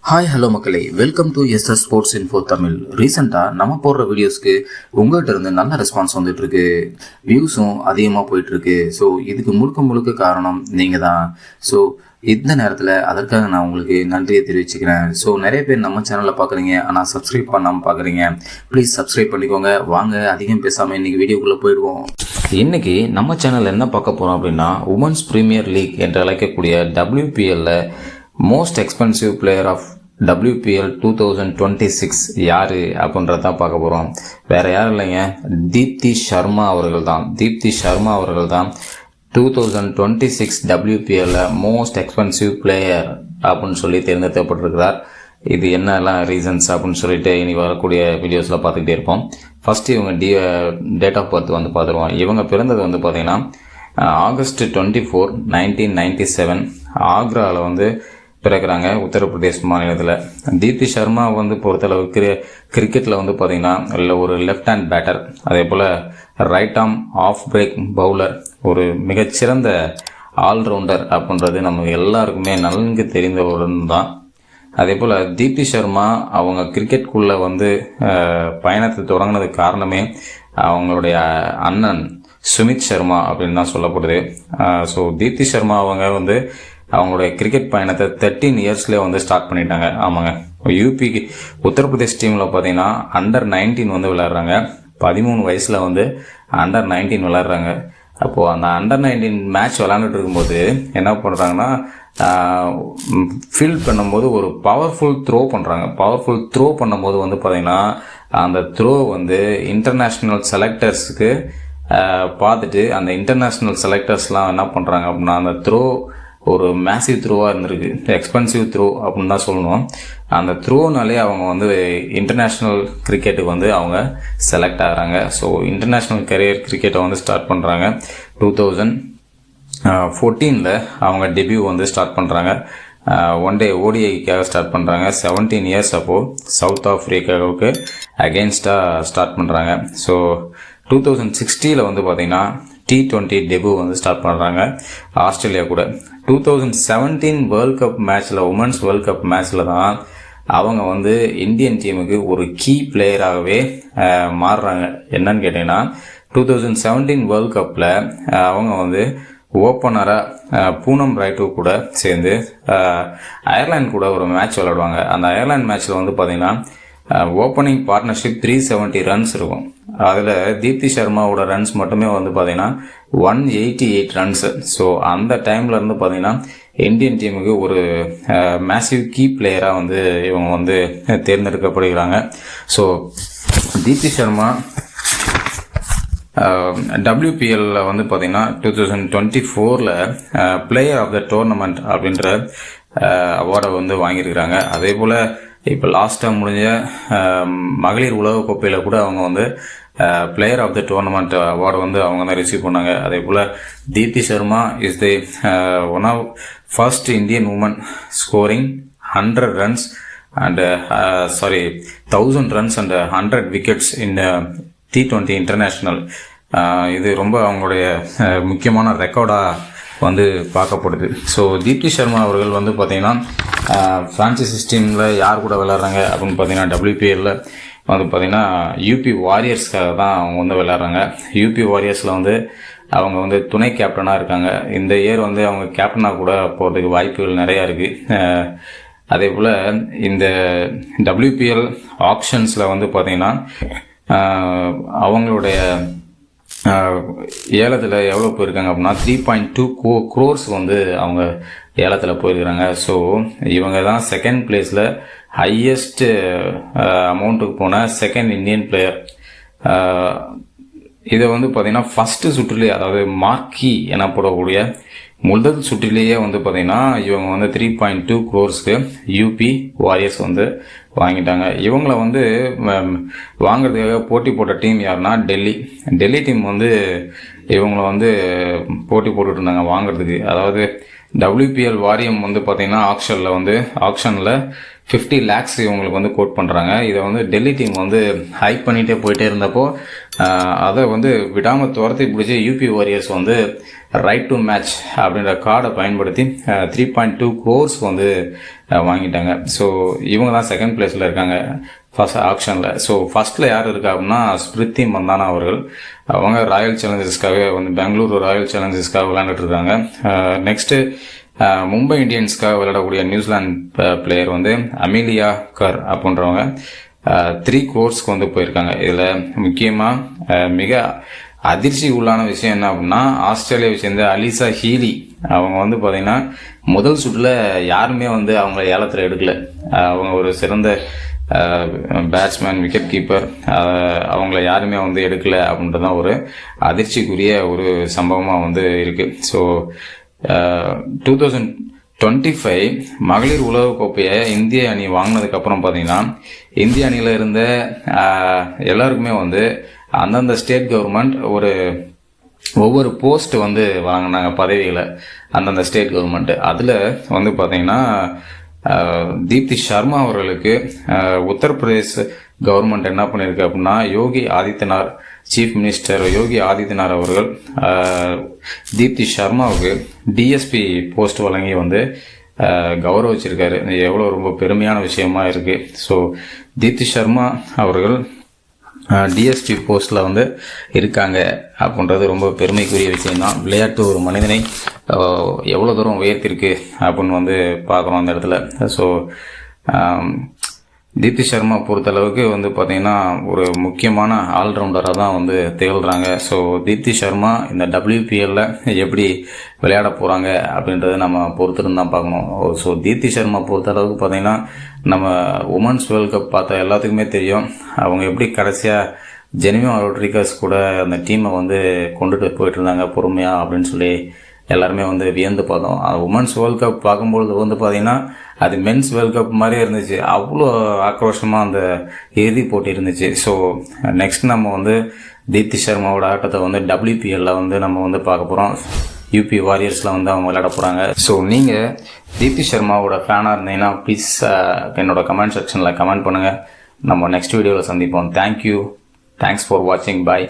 Hi hello மக்களே, welcome to SS sports info Tamil. ரீசெண்டாக நம்ம போடுற வீடியோஸ்க்கு உங்கள்கிட்ட இருந்து நல்ல ரெஸ்பான்ஸ் வந்துட்டுருக்கு, வியூஸும் அதிகமாக போயிட்டுருக்கு. ஸோ இதுக்கு முழுக்க காரணம் நீங்கள் தான். ஸோ இந்த நேரத்தில் அதற்காக நான் உங்களுக்கு நன்றியை தெரிவிச்சுக்கிறேன். ஸோ நிறைய பேர் நம்ம சேனலில் பார்க்குறீங்க, ஆனால் சப்ஸ்கிரைப் பண்ணாமல் பார்க்குறீங்க. ப்ளீஸ் சப்ஸ்கிரைப் பண்ணிக்கோங்க. வாங்க அதிகம் பேசாமல் இன்றைக்கி வீடியோக்குள்ளே போயிடுவோம். இன்றைக்கி நம்ம சேனலில் என்ன பார்க்க போகிறோம் அப்படின்னா, உமன்ஸ் ப்ரீமியர் லீக் என்று அழைக்கக்கூடிய WPL most expensive player of WPL 2026 யார் அப்படின்றதான் பார்க்க போகிறோம். வேறு யாரும் இல்லைங்க, தீப்தி சர்மா அவர்கள் தான். தீப்தி சர்மா அவர்கள் தான் 2026 WPL மோஸ்ட் எக்ஸ்பென்சிவ் பிளேயர் அப்படின்னு சொல்லி தேர்ந்தெடுக்கப்பட்டிருக்கிறார். இது என்னெல்லாம் ரீசன்ஸ் அப்படின்னு சொல்லிட்டு இனி வரக்கூடிய வீடியோஸில் பார்த்துக்கிட்டே இருப்போம். ஃபஸ்ட்டு இவங்க டேட் ஆஃப் பர்த் வந்து பார்த்துருவோம். இவங்க பிறந்தது வந்து பார்த்திங்கன்னா August 24, 1997 ஆக்ராவில் வந்து பிறக்கிறாங்க, உத்தரப்பிரதேஷ் மாநிலத்தில். தீப்தி சர்மா வந்து பொறுத்தளவுக்கு கிரிக்கெட்டில் வந்து பார்த்திங்கன்னா இல்லை ஒரு லெஃப்ட் ஹேண்ட் பேட்டர், அதே போல் right arm off break bowler, ஒரு மிகச்சிறந்த ஆல்ரவுண்டர் அப்படின்றது நம்ம எல்லாருக்குமே நன்கு தெரிந்த ஒரு தான். அதே போல் தீப்தி சர்மா அவங்க கிரிக்கெட்டுக்குள்ளே வந்து பயணத்தை தொடங்கினதுக்கு காரணமே அவங்களுடைய அண்ணன் சுமித் சர்மா அப்படின்னு தான் சொல்லப்படுது. ஸோ தீப்தி சர்மா அவங்க வந்து அவங்களுடைய கிரிக்கெட் பயணத்தை 13 இயர்ஸ்லேயே வந்து ஸ்டார்ட் பண்ணிட்டாங்க. ஆமாங்க, யூபிக்கு உத்தரப்பிரதேஷ் டீமில் பார்த்தீங்கன்னா அண்டர் 19 வந்து விளையாடுறாங்க. 13 வயசில் வந்து அண்டர் 19 விளையாடுறாங்க. அப்போது அந்த அண்டர் 19 மேட்ச் விளையாண்டுட்டு இருக்கும்போது என்ன பண்ணுறாங்கன்னா, ஃபீல்ட் பண்ணும்போது ஒரு பவர்ஃபுல் த்ரோ பண்ணுறாங்க. பவர்ஃபுல் த்ரோ பண்ணும்போது வந்து பார்த்திங்கன்னா அந்த த்ரோ வந்து இன்டர்நேஷ்னல் செலக்டர்ஸுக்கு பார்த்துட்டு அந்த இன்டர்நேஷ்னல் செலக்டர்ஸ்லாம் என்ன பண்ணுறாங்க அப்படின்னா, அந்த த்ரோ ஒரு மேசிவ் த்ரோவாக இருந்திருக்கு, எக்ஸ்பென்சிவ் த்ரோ அப்படின்னு தான் சொல்லணும். அந்த த்ரோனாலே அவங்க வந்து இன்டர்நேஷ்னல் கிரிக்கெட்டுக்கு வந்து அவங்க செலக்ட் ஆகிறாங்க. ஸோ இன்டர்நேஷ்னல் கரியர் கிரிக்கெட்டை வந்து ஸ்டார்ட் பண்ணுறாங்க. 2014 அவங்க டெபியூ வந்து ஸ்டார்ட் பண்ணுறாங்க. ஒன் டே ஓடிஐக்காக ஸ்டார்ட் பண்ணுறாங்க. 17 இயர்ஸ் அப்போது சவுத் ஆஃப்ரிக்காவுக்கு அகெயின்ஸ்டாக ஸ்டார்ட் பண்ணுறாங்க. ஸோ 2016 வந்து பார்த்திங்கன்னா T20 டெபியூ வந்து ஸ்டார்ட் பண்ணுறாங்க ஆஸ்திரேலியா கூட. 2017 வேர்ல்ட் கப் மேட்ச்சில், உமன்ஸ் வேர்ல்ட் கப் மேட்ச்சில் தான் அவங்க வந்து இந்தியன் டீமுக்கு ஒரு கீ பிளேயராகவே மாறுறாங்க. என்னன்னு கேட்டிங்கன்னா, 2017 வேர்ல்ட் கப்பில் அவங்க வந்து ஓப்பனராக பூனம் ரைட்டு கூட சேர்ந்து அயர்லாந்து கூட ஒரு மேட்ச் விளையாடுவாங்க. அந்த அயர்லாந்து மேட்ச்சில் வந்து பார்த்திங்கன்னா ஓப்பனிங் பார்ட்னர்ஷிப் 370 ரன்ஸ் இருக்கும். அதில் தீப்தி சர்மாவோட ரன்ஸ் மட்டுமே வந்து பார்த்திங்கன்னா 188 ரன்ஸு. ஸோ அந்த டைமில் இருந்து பார்த்திங்கன்னா இந்தியன் டீமுக்கு ஒரு மேசிவ் கீ பிளேயராக வந்து இவங்க வந்து தேர்ந்தெடுக்கப்படுகிறாங்க. ஸோ தீப்தி சர்மா WPL வந்து பார்த்திங்கன்னா 2024 பிளேயர் ஆஃப் த டோர்னமெண்ட் அப்படின்ற அவார்டை வந்து வாங்கியிருக்கிறாங்க. அதே போல் இப்போ லாஸ்ட்டாக முடிஞ்ச மகளிர் உலகக்கோப்பையில் கூட அவங்க வந்து player of the tournament award வந்து அவங்க தான் ரிசீவ் பண்ணாங்க. அதே போல் Deepti Sharma is the one of first Indian woman scoring 100 runs and 1000 runs and 100 wickets in T20 international. இது ரொம்ப அவங்களுடைய முக்கியமான ரெக்கார்டாக வந்து பார்க்கப்படுது. ஸோ தீப்தி சர்மா அவர்கள் வந்து பார்த்திங்கன்னா ஃப்ரான்ச்சைசி டீமில் யார் கூட விளையாடுறாங்க அப்படின்னு பார்த்தீங்கன்னா, WPL வந்து பார்த்திங்கன்னா UP வாரியர்ஸ்க்காக தான் அவங்க வந்து விளையாடுறாங்க. UP வாரியர்ஸில் வந்து அவங்க வந்து துணை கேப்டனாக இருக்காங்க. இந்த இயர் வந்து அவங்க கேப்டனாக கூட போகிறதுக்கு வாய்ப்புகள் நிறையா இருக்குது. அதே போல் இந்த WPL ஆப்ஷன்ஸில் வந்து பார்த்திங்கன்னா அவங்களுடைய ஏலத்தில் எவ்வளோ போயிருக்காங்க அப்படின்னா 3.2 crores வந்து அவங்க ஏலத்தில் போயிருக்கிறாங்க. ஸோ இவங்க தான் செகண்ட் பிளேஸில் ஹையஸ்ட் அமௌண்ட்டுக்கு போன செகண்ட் இந்தியன் பிளேயர். இதை வந்து பார்த்திங்கன்னா ஃபஸ்ட்டு சுற்றுலேயே, அதாவது மார்க்கி எனப்படக்கூடிய முதல் சுற்றிலேயே வந்து பார்த்திங்கன்னா இவங்க வந்து 3.2 crores UP வாரியர்ஸ் வந்து வாங்கிட்டாங்க. இவங்கள வந்து வாங்கிறதுக்காக போட்டி போட்ட டீம் யாருன்னா டெல்லி டீம் வந்து இவங்கள வந்து போட்டி போட்டுட்டு இருந்தாங்க வாங்கிறதுக்கு. அதாவது WPL வாரியம் வந்து பார்த்தீங்கன்னா ஆக்ஷனில் 50 lakhs இவங்களுக்கு வந்து கோட் பண்ணுறாங்க. இதை வந்து டெல்லி டீம் வந்து ஹைப் பண்ணிகிட்டே போயிட்டே இருந்தப்போ அதை வந்து விடாமல் துரத்தி பிடிச்சி யூபி வாரியர்ஸ் வந்து ரைட் டு மேட்ச் அப்படின்ற கார்டை பயன்படுத்தி 3.2 crores வந்து வாங்கிட்டாங்க. ஸோ இவங்க தான் செகண்ட் பிளேஸில் இருக்காங்க ஃபர்ஸ்ட் ஆக்ஷனில். ஸோ ஃபர்ஸ்ட்டில் யார் இருக்கா அப்படின்னா ஸ்மிருதி மந்தானா அவர்கள். அவங்க ராயல் சேலஞ்சர்ஸ்க்காக வந்து பெங்களூரு ராயல் சேலஞ்சர்ஸ்க்காக விளையாண்டுட்டு இருக்காங்க. நெக்ஸ்ட்டு மும்பை இந்தியன்ஸ்க்காக விளையாடக்கூடிய நியூசிலாந்து பிளேயர் வந்து அமீலியா கர் அப்படின்றவங்க 3 crores வந்து போயிருக்காங்க. இதில் முக்கியமாக மிக அதிர்ச்சி உள்ளான விஷயம் என்ன அப்படின்னா ஆஸ்திரேலியாவை சேர்ந்த அலிசா ஹீலி அவங்க வந்து பார்த்தீங்கன்னா முதல் சுற்றில் யாருமே வந்து அவங்கள ஏலத்தில் எடுக்கல. அவங்க ஒரு சிறந்த பேட்ஸ்மேன், விக்கெட் கீப்பர், அவங்கள யாருமே வந்து எடுக்கல அப்படின்றதான் ஒரு அதிர்ச்சிக்குரிய ஒரு சம்பவமாக வந்து இருக்குது. ஸோ 2025 மகளிர் உலகக்கோப்பையை இந்திய அணி வாங்கினதுக்கப்புறம் பார்த்தீங்கன்னா இந்திய அணியில் இருந்த எல்லாருக்குமே வந்து அந்தந்த ஸ்டேட் கவர்மெண்ட் ஒவ்வொரு போஸ்ட் வந்து வழங்கினாங்க பதவிகளை அந்தந்த ஸ்டேட் கவர்மெண்ட். அதில் வந்து பார்த்தீங்கன்னா தீப்தி சர்மா அவர்களுக்கு உத்தரப்பிரதேச கவர்மெண்ட் என்ன பண்ணியிருக்கு அப்படின்னா யோகி ஆதித்யநாத், சீஃப் மினிஸ்டர் யோகி ஆதித்யநாத் அவர்கள் தீப்தி சர்மாவுக்கு டிஎஸ்பி போஸ்ட் வழங்கி வந்து கௌரவிச்சிருக்காரு. எவ்வளோ ரொம்ப பெருமையான விஷயமா இருக்குது. ஸோ தீப்தி சர்மா அவர்கள் டிஎஸ்பி போஸ்டில் வந்து இருக்காங்க அப்படின்றது ரொம்ப பெருமைக்குரிய விஷயம்தான். விளையாட்டு ஒரு மனிதனை எவ்வளோ தூரம் உயர்த்திருக்கு அப்படின்னு வந்து பார்க்குறோம் அந்த இடத்துல. ஸோ தீப்தி சர்மா பொறுத்தளவுக்கு வந்து பார்த்திங்கன்னா ஒரு முக்கியமான ஆல்ரவுண்டராக தான் வந்து திகழ்கிறாங்க. ஸோ தீப்தி சர்மா இந்த WPLல எப்படி விளையாட போகிறாங்க அப்படின்றத நம்ம பொறுத்திருந்து தான் பார்க்கணும். ஸோ தீப்தி சர்மா பொறுத்தளவுக்கு பார்த்திங்கன்னா நம்ம உமன்ஸ் வேர்ல்ட் கப் பார்த்த எல்லாத்துக்குமே தெரியும் அவங்க எப்படி கடைசியாக ஜெனிமா ரோட்ரிகஸ் கூட அந்த டீமை வந்து கொண்டுட்டு போயிட்டு இருந்தாங்க பொறுமையாக அப்படின்னு சொல்லி எல்லாருமே வந்து வியந்து பார்த்தோம். உமன்ஸ் வேர்ல்ட் கப் பார்க்கும்பொழுது வந்து பார்த்திங்கன்னா அது மென்ஸ் வேர்ல்ட் கப் மாதிரியே இருந்துச்சு. அவ்வளோ ஆக்ரோஷமாக அந்த இறுதி போட்டி இருந்துச்சு. ஸோ நெக்ஸ்ட் நம்ம வந்து தீப்தி சர்மாவோட ஆட்டத்தை வந்து WPLல வந்து நம்ம வந்து பார்க்க போகிறோம். யூபி வாரியர்ஸில் வந்து அவங்க விளையாட போகிறாங்க. ஸோ நீங்கள் தீப்தி சர்மாவோட ஃபேனாக இருந்தீங்கன்னா ப்ளீஸ் என்னோட கமெண்ட் செக்ஷனில் கமெண்ட் பண்ணுங்கள். நம்ம நெக்ஸ்ட் வீடியோவில் சந்திப்போம். தேங்க்யூ. தேங்க்ஸ் ஃபார் வாட்சிங். பாய்.